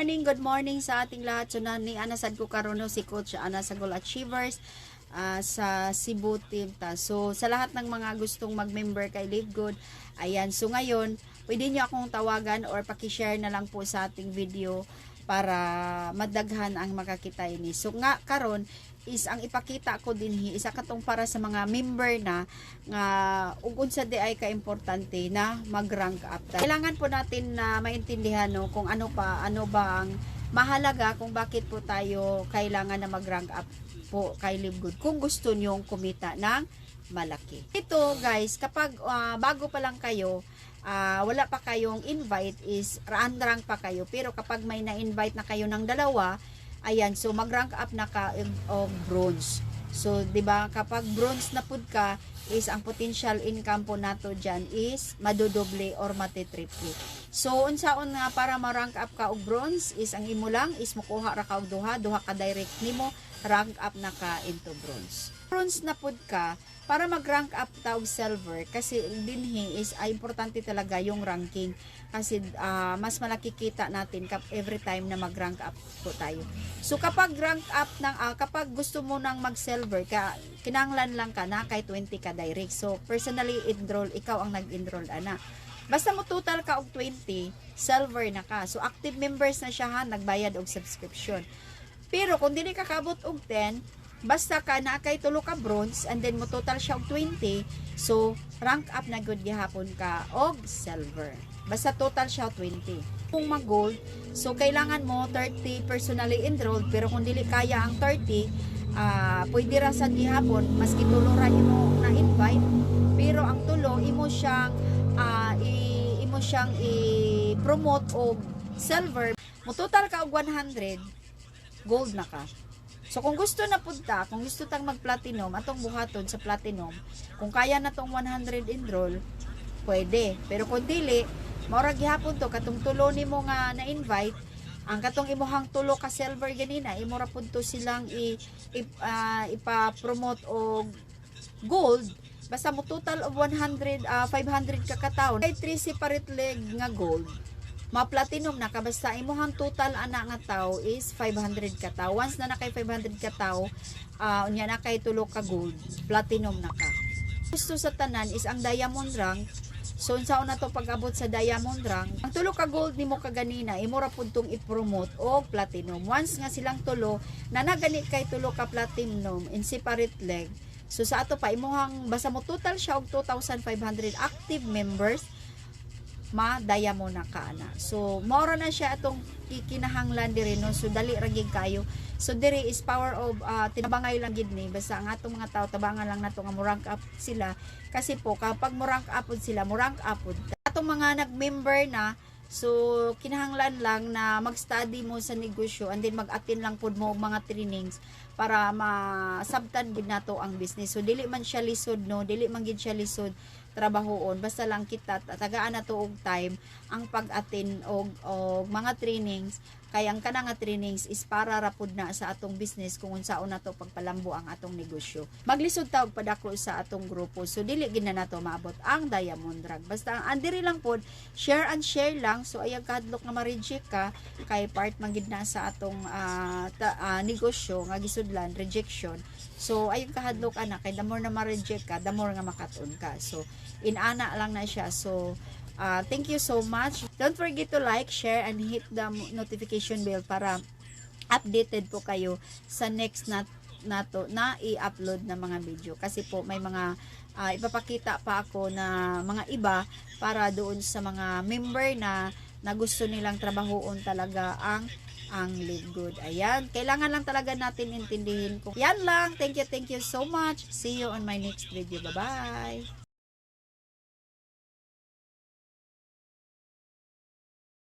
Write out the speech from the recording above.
good morning sa ating lahat. So ni anasad ko karon si Coach Ana sa Goal Achievers sa Cebu Team ta. So sa lahat ng mga gustong mag-member kay Live Good, ayan. So ngayon, pwede niyo akong tawagan or paki-share na lang po sa ating video para madaghan ang makakita ini. So nga karon is ang ipakita ko dinhi isa katong para sa mga member na nga ug unsa di ay ka-importante na mag-rank up. Kailangan po natin na maintindihan no kung ano ba ang mahalaga kung bakit po tayo kailangan na mag-rank up po kay Live Good kung gusto nyong kumita ng malaki. Ito guys, kapag bago pa lang kayo, wala pa kayong invite is rank pa kayo, pero kapag may na-invite na kayo ng dalawa, ayan, so mag-rank up na ka of bronze. So, 'di ba, kapag bronze na pud ka, is ang potential income po nato diyan is madodoble or matitriple. So, unsaon nga para ma-rank up ka og bronze is ang imo lang is mokuha ra ka og duha ka direct nimo, rank up na ka into bronze. Bronze na pud ka, para mag-rank up ta og silver kasi dinhi is importante talaga yung ranking kasi mas malaki kita natin every time na mag-rank up po tayo. So kapag rank up ng kapag gusto mo nang mag-silver ka, kinahanglan lang ka na kay 20 ka direct. So personally enroll, ikaw ang nag-enroll ana. Basta mo total ka og 20, silver na ka. So active members na siya ha, nagbayad og subscription. Pero kung dili ka kabot og 10, basta ka na kay tulo ka bronze and then mo total siya og 20, so rank up na good gihapon ka og silver. Basta total siya 20. Kung mag-gold, so kailangan mo 30 personally enrolled, pero kung dili kaya ang 30, pwede ra sa gihapon maski tulo ra imo na invite, pero ang tulo imo siyang i-promote og silver. Mo total ka og 100, gold na ka. So kung gusto na punta, kung gusto tang mag-platinum, atong buhaton sa platinum, kung kaya na tong 100 enroll, pwede. Pero kung dili, maura gihapon to, katong tulo nimo nga na-invite, ang katong imuhang tulo ka silver ganina, imura pud to silang ipa-promote og gold, basta mo total of 100, 500 ka kataon, kay 3 separate leg nga gold, ma-platinum na ka, basta imuhang total ana nga tao is 500 ka tao. Once na kay 500 ka tao, unya na kay tulo ka gold, platinum na ka. Gusto sa tanan is ang diamond rank. So unsaon na to pag-abot sa diamond rank, ang tulo ka gold nimo kaganina imo ra pud tong i-promote og platinum. Once nga silang tulo na nagani kay tulo ka platinum in separate leg, so sa ato pa imuhang basta mo total siya og 2,500 active members, ma-diamond na ka na. So, maura na siya atong kinahanglan diri no. So, dali ra gid kayo. So, diri is power of tinabangay lang gid ni. Basta ang atong mga tao tabangan lang nato nga mo rank up sila. Kasi po kapag mo rank up sila, mo rank up atong mga nag-member na. So, kinahanglan lang na mag-study mo sa negosyo and then mag-attend lang pud mo og mga trainings para masabtan gid nato ang business. So, dili man siya lisod no, dili man gid siya lisod trabahoon, basta lang kita tagaan na to og time ang pag-attend og mga trainings, kaya ang kana nga trainings is para rapod na sa atong business kung unsaon nato pagpalambo ang atong negosyo. Maglisod ta og padako sa atong grupo, so dili gid na nato maabot ang diamond rank. Basta ang andiri lang pod, share and share lang, so ayang kahadlok nga ma-reject ka kay part man gid na sa atong negosyo nga gisudlan rejection. So ayong kahadlok ana kay the more na ma-reject ka, the more nga makatun ka. So inana lang na siya. So thank you so much. Don't forget to like, share, and hit the notification bell para updated po kayo sa next na i-upload na mga video. Kasi po may mga ipapakita pa ako na mga iba para doon sa mga member na gusto nilang trabahoon talaga ang Live Good. Ayan, kailangan lang talaga natin intindihin ko. Yan lang. Thank you so much. See you on my next video. Bye-bye.